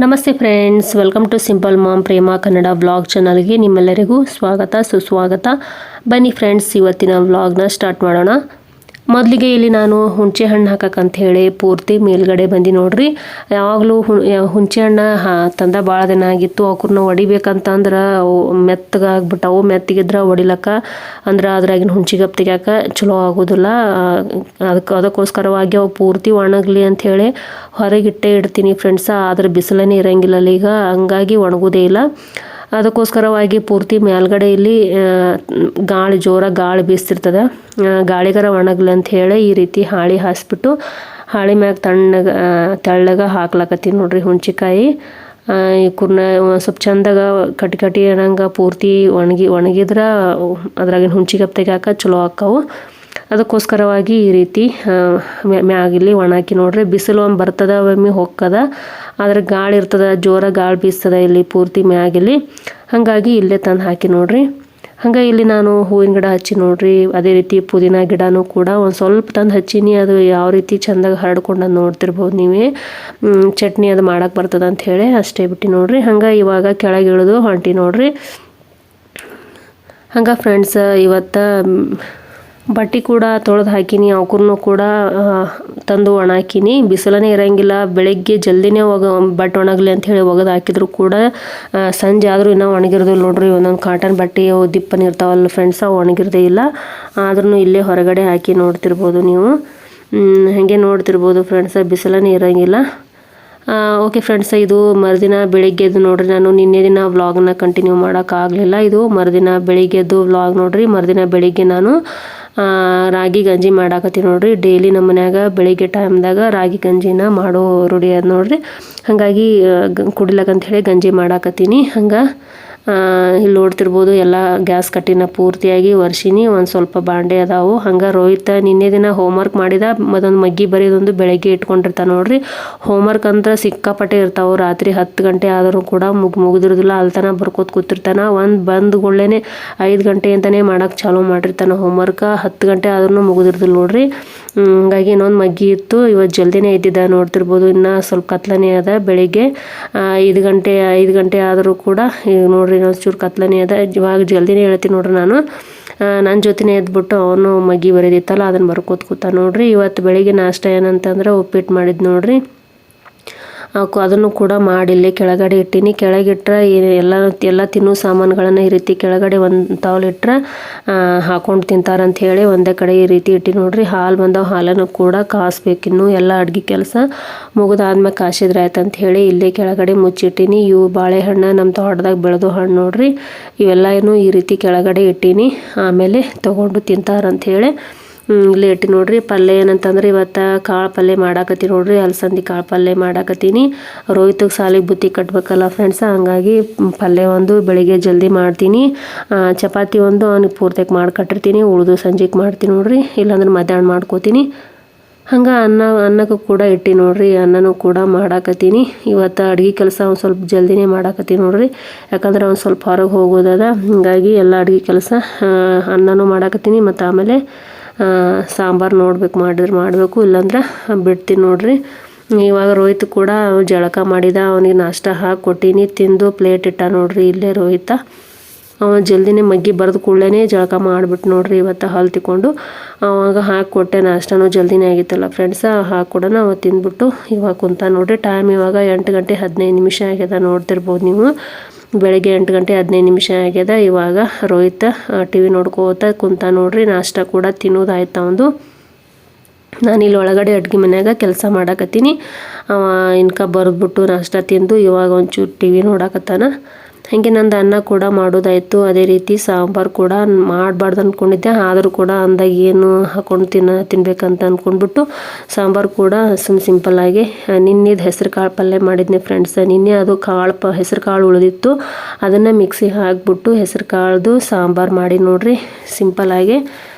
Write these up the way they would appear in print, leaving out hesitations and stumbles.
ನಮಸ್ತೆ friends, welcome to simple mom Prema Kannada vlog ಚಾನಲ್ಗೆ ನಿಮ್ಮೆಲ್ಲರಿಗೂ ಸ್ವಾಗತ ಸುಸ್ವಾಗತ. ಬನ್ನಿ ಫ್ರೆಂಡ್ಸ್, ಇವತ್ತಿನ ವ್ಲಾಗ್ನ ಸ್ಟಾರ್ಟ್ ಮಾಡೋಣ. ಮೊದಲಿಗೆ ಇಲ್ಲಿ ನಾನು ಹುಣಸೆ ಹಣ್ಣು ಹಾಕಕ್ಕಂತ ಹೇಳಿ ಪೂರ್ತಿ ಮೇಲ್ಗಡೆ ಬಂದು ನೋಡ್ರಿ. ಯಾವಾಗಲೂ ಹುಣಸೆ ಹಣ್ಣು ತಂದ ಭಾಳ ದಿನ ಆಗಿತ್ತು. ಅವ್ರನ್ನ ಹೊಡಿಬೇಕಂತಂದ್ರೆ ಅವು ಮೆತ್ತಗಾಗ್ಬಿಟ್ಟವು. ಮೆತ್ತಗಿದ್ರೆ ಹೊಡಿಲಕ್ಕ ಅಂದ್ರೆ ಅದ್ರಾಗಿನ ಹುಣ್ಚಿಗಪ್ ತೆಗ್ಯಾಕ ಚಲೋ ಆಗೋದಿಲ್ಲ. ಅದಕ್ಕೋಸ್ಕರವಾಗಿ ಅವು ಪೂರ್ತಿ ಒಣಗಲಿ ಅಂಥೇಳಿ ಹೊರಗಿಟ್ಟೇ ಇಡ್ತೀನಿ ಫ್ರೆಂಡ್ಸ. ಆದ್ರೆ ಬಿಸಿಲೇ ಇರಂಗಿಲ್ಲ ಈಗ, ಹಂಗಾಗಿ ಒಣಗೋದೇ ಇಲ್ಲ. ಅದಕ್ಕೋಸ್ಕರವಾಗಿ ಪೂರ್ತಿ ಮೇಲ್ಗಡೆ ಇಲ್ಲಿ ಜೋರಾಗಿ ಗಾಳಿ ಬೀಸ್ತಿರ್ತದೆ. ಗಾಳಿಗರ ಒಣಗಲಿ ಅಂತ ಹೇಳಿ ಈ ರೀತಿ ಹಾಳಿ ಹಾಸ್ಬಿಟ್ಟು ಹಾಳಿ ಮ್ಯಾಗ ತೆಳ್ಳಗೆ ಹಾಕ್ಲಕತ್ತೀನಿ ನೋಡ್ರಿ ಹುಣ್ಚಿಕಾಯಿ. ಇವ್ಕೂರ್ನ ಸ್ವಲ್ಪ ಚಂದಾಗ ಕಟ್ಟಿ ಅನ್ನಂಗೆ ಪೂರ್ತಿ ಒಣಗಿದ್ರೆ ಅದ್ರಾಗಿನ ಹುಣ್ಚಿಗಪ್ ತೆಗ್ಯಾಕ ಚಲೋ ಆಕ್ಕವು. ಅದಕ್ಕೋಸ್ಕರವಾಗಿ ಈ ರೀತಿ ಮ್ಯಾಗಿಲ್ಲಿ ಒಣಾಕಿ ನೋಡ್ರಿ. ಬಿಸಿಲು ಒಮ್ಮೆ ಬರ್ತದ, ಒಮ್ಮೆ ಹೊಕ್ಕದ. ಆದ್ರೆ ಗಾಳಿ ಇರ್ತದ, ಜೋರಾಗಿ ಗಾಳಿ ಬೀಸ್ತದ ಇಲ್ಲಿ ಪೂರ್ತಿ ಮ್ಯಾಗಿಲ್ಲಿ. ಹಾಗಾಗಿ ಇಲ್ಲೇ ತಂದು ಹಾಕಿ ನೋಡ್ರಿ. ಹಂಗೆ ಇಲ್ಲಿ ನಾನು ಹೂವಿನ ಗಿಡ ಹಚ್ಚಿ ನೋಡ್ರಿ. ಅದೇ ರೀತಿ ಪುದೀನ ಗಿಡನೂ ಕೂಡ ಒಂದು ಸ್ವಲ್ಪ ತಂದು ಹಚ್ಚೀನಿ. ಅದು ಯಾವ ರೀತಿ ಚೆಂದಾಗಿ ಹರಡ್ಕೊಂಡು ನೋಡ್ತಿರ್ಬೋದು ನೀವೇ. ಚಟ್ನಿ ಅದು ಮಾಡಕ್ಕೆ ಬರ್ತದ ಅಂತ ಹೇಳಿ ಅಷ್ಟೇ ಬಿಟ್ಟು ನೋಡ್ರಿ. ಹಂಗೆ ಇವಾಗ ಕೆಳಗೆ ಇಳಿದು ಹೊಂಟಿ ನೋಡ್ರಿ. ಹಂಗೆ ಫ್ರೆಂಡ್ಸ್, ಇವತ್ತು ಬಟ್ಟೆ ಕೂಡ ತೊಳೆದು ಹಾಕಿನಿ. ಅವಕ್ಕೂ ಕೂಡ ತಂದು ಒಣಾಕಿನಿ. ಬಿಸಿಲನೇ ಇರಂಗಿಲ್ಲ. ಬೆಳಗ್ಗೆ ಜಲ್ದಿನೇ ಬಟ್ಟೆ ಒಣಗಲಿ ಅಂಥೇಳಿ ಒಗೆದು ಹಾಕಿದ್ರು ಕೂಡ ಸಂಜೆ ಆದರೂ ಇನ್ನೂ ಒಣಗಿರೋದಿಲ್ಲ ನೋಡ್ರಿ. ಒಂದೊಂದು ಕಾಟನ್ ಬಟ್ಟೆ ದಿಪ್ಪನ ಇರ್ತಾವಲ್ಲ ಫ್ರೆಂಡ್ಸ್, ಅವು ಒಣಗಿರೋದೇ ಇಲ್ಲ. ಆದ್ರೂ ಇಲ್ಲೇ ಹೊರಗಡೆ ಹಾಕಿ ನೋಡ್ತಿರ್ಬೋದು ನೀವು. ಹಾಗೆ ನೋಡ್ತಿರ್ಬೋದು ಫ್ರೆಂಡ್ಸ್, ಬಿಸಿಲನೇ ಇರಂಗಿಲ್ಲ. ಓಕೆ ಫ್ರೆಂಡ್ಸ್, ಇದು ಮರುದಿನ ಬೆಳಿಗ್ಗೆದ್ದು ನೋಡ್ರಿ. ನಾನು ನಿನ್ನೆ ದಿನ ವ್ಲಾಗ್ನ ಕಂಟಿನ್ಯೂ ಮಾಡೋಕ್ಕಾಗಲಿಲ್ಲ. ಇದು ಮರುದಿನ ಬೆಳಿಗ್ಗೆದ್ದು ವ್ಲಾಗ್ ನೋಡ್ರಿ. ಮರುದಿನ ಬೆಳಿಗ್ಗೆ ನಾನು ರಾಗಿ ಗಂಜಿ ಮಾಡಾಕತ್ತೀನಿ ನೋಡ್ರಿ. ಡೈಲಿ ನಮ್ಮ ಮನ್ಯಾಗ ಬೆಳಿಗ್ಗೆ ಟೈಮ್ದಾಗ ರಾಗಿ ಗಂಜಿನ ಮಾಡೋ ರೂಢಿ ಅದ ನೋಡ್ರಿ. ಹಾಗಾಗಿ ಕುಡಿಲಕ್ಕಂತ ಹೇಳಿ ಗಂಜಿ ಮಾಡಾಕತ್ತೀನಿ. ಹಂಗೆ ಇಲ್ಲಿ ನೋಡ್ತಿರ್ಬೋದು ಎಲ್ಲ ಗ್ಯಾಸ್ ಕಟ್ಟಿನ ಪೂರ್ತಿಯಾಗಿ ಒರ್ಸಿನಿ. ಒಂದು ಸ್ವಲ್ಪ ಬಾಂಡೆ ಅದಾವು. ಹಂಗೆ ರೋಹಿತ ನಿನ್ನೆ ದಿನ ಹೋಮ್ವರ್ಕ್ ಮಾಡಿದ. ಮತ್ತೊಂದು ಮಗ್ಗಿ ಬರೆಯೋದೊಂದು ಬೆಳಗ್ಗೆ ಇಟ್ಕೊಂಡಿರ್ತಾನೆ ನೋಡ್ರಿ. ಹೋಮ್ವರ್ಕ್ ಅಂದ್ರೆ ಸಿಕ್ಕಾಪಟ್ಟೆ ಇರ್ತಾವೆ. ರಾತ್ರಿ 10 ಗಂಟೆ ಆದರೂ ಕೂಡ ಮುಗಿದಿರೋದಿಲ್ಲ. ಅಲ್ತನ ಬರ್ಕೋತ ಕೂತಿರ್ತಾನೆ. ಬಂದುಗಳೇ 5 ಗಂಟೆ ಅಂತಲೇ ಮಾಡೋಕೆ ಚಾಲೂ ಮಾಡಿರ್ತಾನೆ ಹೋಮ್ವರ್ಕ್. 10 ಗಂಟೆ ಆದ್ರೂ ಮುಗಿದಿರೋದಿಲ್ಲ ನೋಡ್ರಿ. ಹಂಗಾಗಿ ಇನ್ನೊಂದು ಮಗ್ಗಿ ಇತ್ತು. ಇವತ್ತು ಜಲ್ದಿನೇ ಇದ್ದಿದ್ದ ನೋಡ್ತಿರ್ಬೋದು. ಇನ್ನು ಸ್ವಲ್ಪ ಕತ್ಲನೇ ಅದ. ಬೆಳಿಗ್ಗೆ 5 ಗಂಟೆ ಆದರೂ ಕೂಡ ಈಗ ನೋಡ್ರಿ ಇನ್ನೊಂದು ಚೂರು ಕತ್ಲನೇ ಅದ. ಇವಾಗ ಜಲ್ದಿನೇ ಹೇಳ್ತೀನಿ ನೋಡ್ರಿ. ನಾನು ನನ್ನ ಜೊತೆನೇ ಎದ್ಬಿಟ್ಟು ಅವನು ಮಗ್ಗಿ ಬರೆದಿತ್ತಲ್ಲ ಅದನ್ನು ಬರ್ಕೋತ ಕೂತ ನೋಡ್ರಿ. ಇವತ್ತು ಬೆಳಿಗ್ಗೆ ನಾಷ್ಟ ಏನಂತಂದ್ರೆ ಉಪ್ಪಿಟ್ಟು ಮಾಡಿದ್ದು ನೋಡ್ರಿ. ಅದನ್ನು ಕೂಡ ಮಾಡಿಲ್ಲೇ ಕೆಳಗಡೆ ಇಟ್ಟೀನಿ. ಕೆಳಗಿಟ್ರೆ ಎಲ್ಲ ತಿನ್ನೋ ಸಾಮಾನುಗಳನ್ನು ಈ ರೀತಿ ಕೆಳಗಡೆ ಒಂದು ತವಲಿಟ್ರೆ ಹಾಕೊಂಡು ತಿಂತಾರಂತ ಹೇಳಿ ಒಂದೇ ಕಡೆ ಈ ರೀತಿ ಇಟ್ಟು ನೋಡ್ರಿ. ಹಾಲು ಬಂದವು, ಹಾಲನ್ನು ಕೂಡ ಕಾಸ್ಬೇಕಿನ್ನು. ಎಲ್ಲ ಅಡುಗೆ ಕೆಲಸ ಮುಗಿದಾದ್ಮೇಲೆ ಕಾಸಿದ್ರೆ ಆಯ್ತಂತ ಹೇಳಿ ಇಲ್ಲೇ ಕೆಳಗಡೆ ಮುಚ್ಚಿಟ್ಟೀನಿ. ಇವು ಬಾಳೆಹಣ್ಣು ನಮ್ಮ ತೋಟದಾಗ ಬೆಳೆದು ಹಣ್ಣು ನೋಡ್ರಿ. ಇವೆಲ್ಲನೂ ಈ ರೀತಿ ಕೆಳಗಡೆ ಇಟ್ಟೀನಿ. ಆಮೇಲೆ ತೊಗೊಂಡು ತಿಂತಾರಂತ ಹೇಳಿ ಇಲ್ಲೇ ಇಟ್ಟು ನೋಡ್ರಿ. ಪಲ್ಯ ಏನಂತಂದ್ರೆ ಇವತ್ತು ಕಾಳು ಪಲ್ಯ ಮಾಡಾಕತ್ತೀನಿ ನೋಡ್ರಿ. ಅಲಸಂದಿ ಕಾಳು ಪಲ್ಯ ಮಾಡಾಕತ್ತೀನಿ. ರೋಹಿತಗೆ ಸಾಲಿಗೆ ಬುತ್ತಿ ಕಟ್ಬೇಕಲ್ಲ ಫ್ರೆಂಡ್ಸ್, ಹಂಗಾಗಿ ಪಲ್ಯ ಒಂದು ಬೆಳಿಗ್ಗೆ ಜಲ್ದಿ ಮಾಡ್ತೀನಿ. ಚಪಾತಿ ಒಂದು ಅವನಿಗೆ ಪೂರ್ತಿಯಾಗಿ ಮಾಡಿ ಕಟ್ಟಿರ್ತೀನಿ. ಉಳಿದು ಸಂಜೆಗೆ ಮಾಡ್ತೀನಿ ನೋಡ್ರಿ. ಇಲ್ಲಾಂದ್ರೆ ಮಧ್ಯಾಹ್ನ ಮಾಡ್ಕೋತೀನಿ. ಹಂಗೆ ಅನ್ನಕ್ಕೂ ಕೂಡ ಇಟ್ಟು ನೋಡ್ರಿ. ಅನ್ನನೂ ಕೂಡ ಮಾಡಾಕತ್ತೀನಿ. ಇವತ್ತು ಅಡುಗೆ ಕೆಲಸ ಒಂದು ಸ್ವಲ್ಪ ಜಲ್ದಿನೇ ಮಾಡಾಕತ್ತೀನಿ ನೋಡ್ರಿ. ಯಾಕಂದ್ರೆ ಒಂದು ಸ್ವಲ್ಪ ಹೊರಗೆ ಹೋಗೋದದ. ಹಂಗಾಗಿ ಎಲ್ಲ ಅಡುಗೆ ಕೆಲಸ ಅನ್ನನೂ ಮಾಡಾಕತ್ತೀನಿ. ಮತ್ತು ಆಮೇಲೆ ಸಾಂಬಾರು ಮಾಡಿದ್ರೆ ಮಾಡಬೇಕು, ಇಲ್ಲಾಂದ್ರೆ ಬಿಡ್ತೀನಿ ನೋಡ್ರಿ. ಇವಾಗ ರೋಹಿತ್ ಕೂಡ ಜಳಕ ಮಾಡಿದ. ಅವನಿಗೆ ನಾಷ್ಟ ಹಾಕಿ ಕೊಟ್ಟೀನಿ. ತಿಂದು ಪ್ಲೇಟ್ ಇಟ್ಟ ನೋಡ್ರಿ ಇಲ್ಲೇ ರೋಹಿತ. ಅವ ಜಲ್ದಿನೇ ಮಗ್ಗಿ ಬರೆದು ಕೂಡಲೇ ಜಳಕ ಮಾಡಿಬಿಟ್ಟು ನೋಡ್ರಿ. ಇವತ್ತು ಹಾಲು ತಿಕ್ಕೊಂಡು ಅವಾಗ ಹಾಕಿಕೊಟ್ಟೆ. ನಾಷ್ಟನೂ ಜಲ್ದಿನೇ ಆಗಿತ್ತಲ್ಲ ಫ್ರೆಂಡ್ಸ. ಹಾಕ್ಕೊಡ ಅವ ತಿಂದ್ಬಿಟ್ಟು ಇವಾಗ ಕುಂತ ನೋಡ್ರಿ. ಟೈಮ್ ಇವಾಗ 8 ಗಂಟೆ 15 ನಿಮಿಷ ಆಗ್ಯದ ನೋಡ್ತಿರ್ಬೋದು ನೀವು. ಬೆಳಗ್ಗೆ 8 ಗಂಟೆ 15 ನಿಮಿಷ ಆಗ್ಯದ. ಇವಾಗ ರೋಹಿತ TV ನೋಡ್ಕೋತ ಕುಂತ ನೋಡ್ರಿ. ನಾಷ್ಟ ಕೂಡ ತಿನ್ನೋದಾಯ್ತು ಅವನು. ನಾನಿಲ್ಲಿ ಒಳಗಡೆ ಅಡುಗೆ ಮನ್ಯಾಗ ಕೆಲಸ ಮಾಡಾಕತ್ತೀನಿ. ಇನ್ಕ ಬರೆದ್ಬಿಟ್ಟು ನಾಷ್ಟ ತಿಂದು ಇವಾಗ ಒಂಚೂರು TV ನೋಡಾಕತ್ತಾನ. ಹಾಗೆ ನಂದು ಅನ್ನ ಕೂಡ ಮಾಡೋದಾಯಿತು. ಅದೇ ರೀತಿ ಸಾಂಬಾರು ಕೂಡ ಮಾಡಬಾರ್ದು ಅಂದ್ಕೊಂಡಿದ್ದೆ. ಆದರೂ ಕೂಡ ಅಂದಾಗ ಏನು ಹಾಕೊಂಡು ತಿನ್ಬೇಕಂತ ಅಂದ್ಕೊಂಡ್ಬಿಟ್ಟು ಸಾಂಬಾರು ಕೂಡ ಸಿಂಪಲ್ಲಾಗಿ ನಿನ್ನೆದು ಹೆಸರು ಕಾಳು ಪಲ್ಯ ಮಾಡಿದ್ನಿ ಫ್ರೆಂಡ್ಸ್. ನಿನ್ನೆ ಅದು ಹೆಸರು ಕಾಳು ಉಳಿದಿತ್ತು. ಅದನ್ನು ಮಿಕ್ಸಿಗೆ ಹಾಕ್ಬಿಟ್ಟು ಹೆಸರು ಕಾಳ್ದು ಸಾಂಬಾರು ಮಾಡಿ ನೋಡ್ರಿ. ಸಿಂಪಲ್ಲಾಗಿ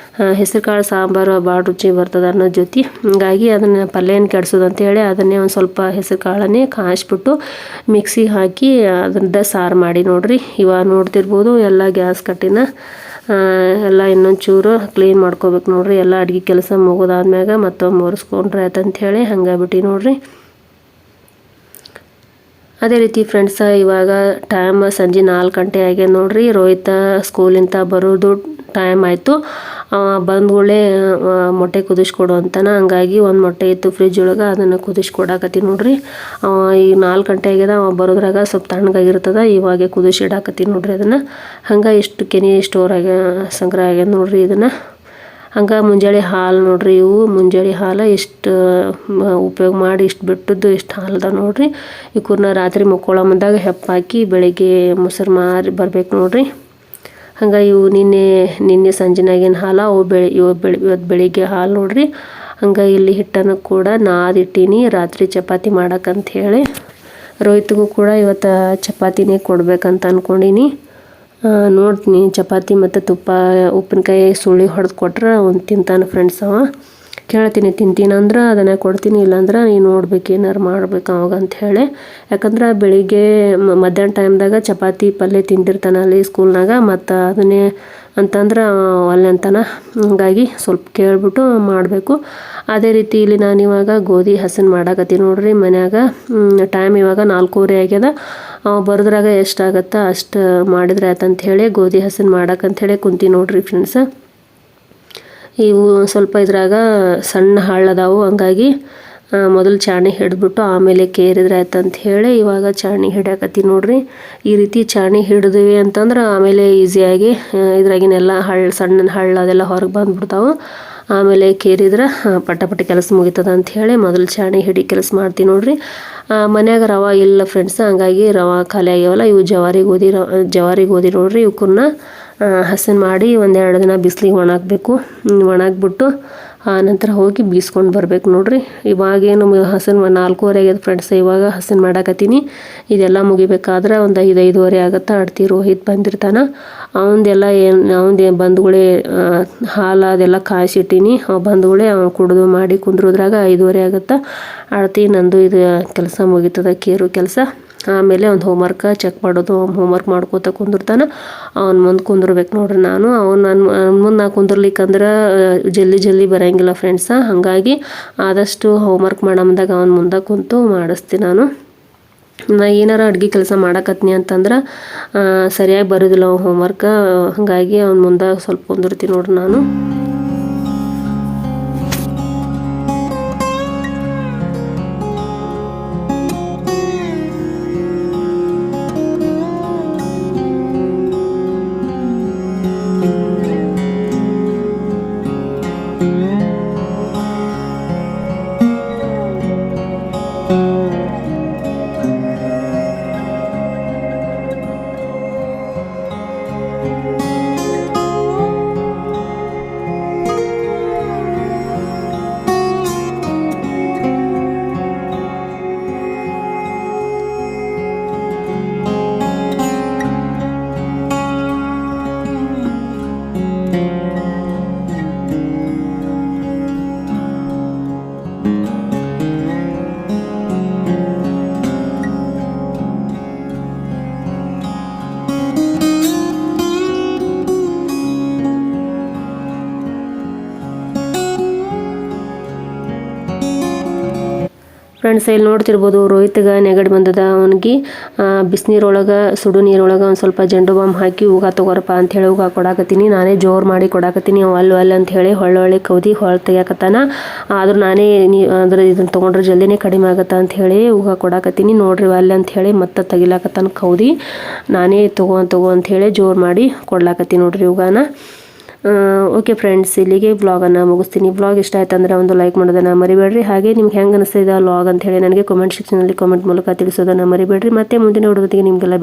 ಹೆಸರು ಕಾಳು ಸಾಂಬಾರು ಭಾಳ ರುಚಿ ಬರ್ತದೆ ಅನ್ನೋ ಜೊತೆ. ಹಂಗಾಗಿ ಅದನ್ನು ಪಲ್ಯ ಏನು ಕೆಡ್ಸೋದು ಅಂತೇಳಿ ಅದನ್ನೇ ಒಂದು ಸ್ವಲ್ಪ ಹೆಸರು ಕಾಳನ್ನೇ ಕಾಯಿಸ್ಬಿಟ್ಟು ಮಿಕ್ಸಿಗೆ ಹಾಕಿ ಅದ್ರದ್ದು ಸಾರು ಮಾಡಿ ನೋಡ್ರಿ. ಇವಾಗ ನೋಡ್ತಿರ್ಬೋದು ಎಲ್ಲ ಗ್ಯಾಸ್ ಕಟ್ಟಿನ ಎಲ್ಲ ಇನ್ನೊಂದು ಚೂರು ಕ್ಲೀನ್ ಮಾಡ್ಕೋಬೇಕು ನೋಡ್ರಿ. ಎಲ್ಲ ಅಡುಗೆ ಕೆಲಸ ಮುಗಿದಾದ್ಮ್ಯಾಗ ಮತ್ತೊಮ್ಮೆ ಒರೆಸ್ಕೊಂಡ್ರೆ ಆಯ್ತಂತ ಹೇಳಿ ಹಂಗೆ ಬಿಟ್ಟು ನೋಡ್ರಿ. ಅದೇ ರೀತಿ ಫ್ರೆಂಡ್ಸ ಇವಾಗ ಟೈಮ್ ಸಂಜೆ 4 ಗಂಟೆ ಆಗ್ಯದ ನೋಡ್ರಿ. ರೋಹಿತ ಸ್ಕೂಲಿಂದ ಬರೋದು ಟೈಮ್ ಆಯಿತು. ಬಂದ್ಗಳೇ ಮೊಟ್ಟೆ ಕುದಿಸ್ಕೊಡು ಅಂತಾನೆ. ಹಂಗಾಗಿ ಒಂದು ಮೊಟ್ಟೆ ಇತ್ತು ಫ್ರಿಜ್ ಒಳಗೆ, ಅದನ್ನು ಕುದಿಸ್ಕೊಡಾಕತ್ತೀನಿ ನೋಡ್ರಿ. ಈಗ 4 ಗಂಟೆ ಆಗ್ಯದ. ಬರೋದ್ರಾಗ ಸ್ವಲ್ಪ ತಣ್ಣಗಾಗಿರ್ತದ. ಇವಾಗೆ ಕುದಿಸಿಡಾಕತ್ತೀನಿ ನೋಡ್ರಿ ಅದನ್ನು. ಹಂಗೆ ಎಷ್ಟು ಕೆನೆ ಸ್ಟೋರ್ ಸಂಗ್ರಹ ಆಗ್ಯದ ನೋಡ್ರಿ ಇದನ್ನು. ಹಂಗೆ ಮುಂಜಾನೆ ಹಾಲು ನೋಡ್ರಿ. ಇವು ಮುಂಜಾನೆ ಹಾಲು ಎಷ್ಟು ಉಪಯೋಗ ಮಾಡಿ ಇಷ್ಟು ಬಿಟ್ಟದ್ದು ಎಷ್ಟು ಹಾಲದ ನೋಡ್ರಿ. ಇವನ್ನ ರಾತ್ರಿ ಮಕ್ಕೊಳ್ಳೋ ಮುಂದಾಗ ಹೆಪ್ಪಾಕಿ ಬೆಳಿಗ್ಗೆ ಮೊಸರು ಮಾರಿ ಬರ್ಬೇಕು ನೋಡ್ರಿ. ಹಂಗೆ ಇವು ನಿನ್ನೆ ಸಂಜೆನಾಗಿನ ಹಾಲು, ಅವು ಇವತ್ತು ಬೆಳಿಗ್ಗೆ ಹಾಲು ನೋಡ್ರಿ. ಹಂಗೆ ಇಲ್ಲಿ ಹಿಟ್ಟನ್ನು ಕೂಡ ನಾದಿಟ್ಟೀನಿ ರಾತ್ರಿ ಚಪಾತಿ ಮಾಡಕ್ಕಂತ ಹೇಳಿ. ರೋಹಿತ್ಗೂ ಕೂಡ ಇವತ್ತು ಚಪಾತಿನೇ ಕೊಡ್ಬೇಕಂತ ಅಂದ್ಕೊಂಡೀನಿ. ನೋಡ್ತೀನಿ ಚಪಾತಿ ಮತ್ತು ತುಪ್ಪ ಉಪ್ಪಿನಕಾಯಿ ಸುಳಿ ಹೊಡೆದು ಕೊಟ್ರೆ ಅವ್ನು ತಿಂತಾನೆ ಫ್ರೆಂಡ್ಸ್. ಕೇಳ್ತೀನಿ ತಿಂತೀನಂದ್ರೆ ಅದನ್ನು ಕೊಡ್ತೀನಿ, ಇಲ್ಲಾಂದ್ರೆ ನೀನು ನೋಡ್ಬೇಕು ಏನಾರು ಮಾಡ್ಬೇಕು ಅವಾಗ ಅಂಥೇಳಿ. ಯಾಕಂದ್ರೆ ಬೆಳಿಗ್ಗೆ ಮಧ್ಯಾಹ್ನ ಟೈಮ್ದಾಗ ಚಪಾತಿ ಪಲ್ಯ ತಿಂದಿರ್ತಾನೆ ಅಲ್ಲಿ ಸ್ಕೂಲ್ನಾಗ, ಮತ್ತು ಅದನ್ನೇ ಅಂತಂದ್ರೆ ಅಲ್ಲೇ ಅಂತಾನೆ. ಹಂಗಾಗಿ ಸ್ವಲ್ಪ ಕೇಳ್ಬಿಟ್ಟು ಮಾಡಬೇಕು. ಅದೇ ರೀತಿ ಇಲ್ಲಿ ನಾನು ಇವಾಗ ಗೋಧಿ ಹಸನ್ ಮಾಡಾಕತ್ತೀನಿ ನೋಡ್ರಿ ಮನ್ಯಾಗ. ಟೈಮ್ ಇವಾಗ 4:15 ಆಗ್ಯದ. ಬರೋದ್ರಾಗ ಎಷ್ಟಾಗತ್ತಾ ಅಷ್ಟು ಮಾಡಿದ್ರೆ ಆಯ್ತಂತ ಹೇಳಿ ಗೋಧಿ ಹಸನ್ ಮಾಡಕ್ಕಂಥೇಳಿ ಕುಂತೀನಿ ನೋಡ್ರಿ ಫ್ರೆಂಡ್ಸ. ಇವು ಸ್ವಲ್ಪ ಇದ್ರಾಗ ಸಣ್ಣ ಹಳ್ಳದಾವು, ಹಂಗಾಗಿ ಮೊದಲು ಚಾಣಿ ಹಿಡಿದ್ಬಿಟ್ಟು ಆಮೇಲೆ ಕೇರಿದ್ರೆ ಆಯ್ತಂತ ಹೇಳಿ ಇವಾಗ ಚಾಣಿ ಹಿಡಿಯಾಕತ್ತೀನಿ ನೋಡ್ರಿ. ಈ ರೀತಿ ಚಾಣಿ ಹಿಡಿದ್ವಿ ಅಂತಂದ್ರೆ ಆಮೇಲೆ ಈಸಿಯಾಗಿ ಇದ್ರಾಗಿನೆಲ್ಲ ಸಣ್ಣ ಹಳ್ಳ ಅದೆಲ್ಲ ಹೊರಗೆ ಬಂದ್ಬಿಡ್ತಾವೆ. ಆಮೇಲೆ ಕೇರಿದ್ರೆ ಪಟ್ಟ ಕೆಲಸ ಮುಗಿತದ ಅಂಥೇಳಿ ಮೊದಲು ಚಾಣಿ ಹಿಡಿ ಕೆಲಸ ಮಾಡ್ತೀನಿ ನೋಡ್ರಿ. ಮನ್ಯಾಗ ರವೆ ಇಲ್ಲ ಫ್ರೆಂಡ್ಸ್, ಹಂಗಾಗಿ ರವೆ ಖಾಲಿ ಆಗ್ಯಾವಲ್ಲ. ಇವು ಜವಾರಿ ಗೋಧಿ ನೋಡ್ರಿ. ಇವಕ್ಕನ್ನ ಹಸನ್ ಮಾಡಿ 1-2 ದಿನ ಬಿಸಿಲಿಗೆ ಒಣಾಕಬೇಕು. ಒಣಾಕ್ಬಿಟ್ಟು ಆನಂತರ ಹೋಗಿ ಬೀಸ್ಕೊಂಡು ಬರ್ಬೇಕು ನೋಡ್ರಿ. ಇವಾಗೇನು ಹಸನ್ 4:15 ಆಗ್ಯದ ಫ್ರೆಂಡ್ಸ್. ಇವಾಗ ಹಸನ್ ಮಾಡಾಕತ್ತೀನಿ. ಇದೆಲ್ಲ ಮುಗಿಬೇಕಾದ್ರೆ ಒಂದು 5-5:30 ಆಗುತ್ತೆ. ಅಡ್ತಿ ರೋಹಿತ್ ಬಂದಿರ್ತಾನೆ. ಅವನದೇನು ಬಂಧುಗಳೇ ಹಾಲು ಅದೆಲ್ಲ ಕಾಯಿಸಿಟ್ಟೀನಿ. ಬಂಧುಗಳೇ ಅವ್ನು ಕುಡಿದು ಮಾಡಿ ಕುಂದ್ರೋದ್ರಾಗ 5:30 ಆಗುತ್ತೆ. ಅಡ್ತಿ ನಂದು ಇದು ಕೆಲಸ ಮುಗಿತದ, ಕೇರು ಕೆಲಸ. ಆಮೇಲೆ ಒಂದು ಹೋಮ್ವರ್ಕ್ ಚೆಕ್ ಮಾಡೋದು, ಹೋಮ್ವರ್ಕ್ ಮಾಡ್ಕೋತ ಕುಂದಿರ್ತಾನೆ. ಅವ್ನು ಮುಂದೆ ಕುಂದಿರ್ಬೇಕು ನೋಡ್ರಿ. ನಾನು ನನ್ನ ಮುಂದೆ ನಾ ಕುಂದಿರ್ಲಿಕ್ಕಂದ್ರೆ ಜಲ್ದಿ ಬರೋಂಗಿಲ್ಲ ಫ್ರೆಂಡ್ಸ. ಹಾಗಾಗಿ ಆದಷ್ಟು ಹೋಮ್ವರ್ಕ್ ಮಾಡಮ್ದಾಗ ಅವ್ನು ಮುಂದೆ ಕುಂತು ಮಾಡಿಸ್ತೀನಿ ನಾನು. ಏನಾರ ಅಡುಗೆ ಕೆಲಸ ಮಾಡಕತ್ನಿ ಅಂತಂದ್ರೆ ಸರಿಯಾಗಿ ಬರೋದಿಲ್ಲ ಅವ್ನು ಹೋಮ್ವರ್ಕ್. ಹಾಗಾಗಿ ಅವ್ನು ಮುಂದೆ ಸ್ವಲ್ಪ ಕುಂದಿರ್ತೀನಿ ನೋಡ್ರಿ ನಾನು. ಫ್ರೆಂಡ್ಸ್ ಇಲ್ಲಿ ನೋಡ್ತಿರ್ಬೋದು ರೋಹಿತ್ಗೆ ನೆಗಡಿ ಬಂದದ. ಅವನಿಗೆ ಬಿಸಿನೀರೊಳಗೆ ಸುಡು ನೀರೊಳಗೆ ಒಂದು ಸ್ವಲ್ಪ ಜಂಡು ಬಾಂಬ್ ಹಾಕಿ ಉಗ ತೊಗೊರಪ್ಪ ಅಂಥೇಳಿ ಉಗ ಕೊಡಾಕತ್ತೀನಿ. ನಾನೇ ಜೋರು ಮಾಡಿ ಕೊಡಾಕತ್ತೀನಿ. ಅಲ್ಲ ಅಂಥೇಳಿ ಹೊಳ್ಳಿ ಕೌದಿ ಹೊಳ್ಳಿ ತೆಗಿಯಾಕತ್ತಾನ. ಆದ್ರೂ ನಾನೇ ಇದನ್ನು ತೊಗೊಂಡ್ರೆ ಜಲ್ದಿನೇ ಕಡಿಮೆ ಆಗುತ್ತೆ ಅಂಥೇಳಿ ಉಗ ಕೊಡಾಕತ್ತೀನಿ ನೋಡ್ರಿ. ಅಲ್ಲ ಅಂಥೇಳಿ ಮತ್ತೆ ತೆಗಿಲಾಕತ್ತಾನ ಕೌದಿ. ನಾನೇ ತಗೋ ಅಂಥೇಳಿ ಜೋರು ಮಾಡಿ ಕೊಡ್ಲಾಕತ್ತೀನಿ ನೋಡ್ರಿ ಉಗಾನ. ಓಕೆ ಫ್ರೆಂಡ್ಸ್, ಇಲ್ಲಿಗೆ ವ್ಲಾಗನ್ನು ಮುಗಿಸ್ತೀನಿ. ವ್ಲಾಗ್ ಇಷ್ಟ ಆಯ್ತು ಅಂದರೆ ಒಂದು ಲೈಕ್ ಮಾಡೋದನ್ನು ಮರಿಬೇಡ್ರಿ. ಹಾಗೆ ನಿಮ್ಗೆ ಹೆಂಗೆ ಅನಿಸ್ತಿದೆ ವ್ಲಾಗ್ ಅಂತ ಹೇಳಿ ನನಗೆ ಕಾಮೆಂಟ್ ಸೆಕ್ಷನಲ್ಲಿ ಕಾಮೆಂಟ್ ಮೂಲಕ ತಿಳಿಸೋದನ್ನು ಮರಿಬೇಡ್ರಿ. ಮತ್ತೆ ಮುಂದಿನ ವಿಡಿಯೋದೊಂದಿಗೆ ನಿಮಗೆಲ್ಲ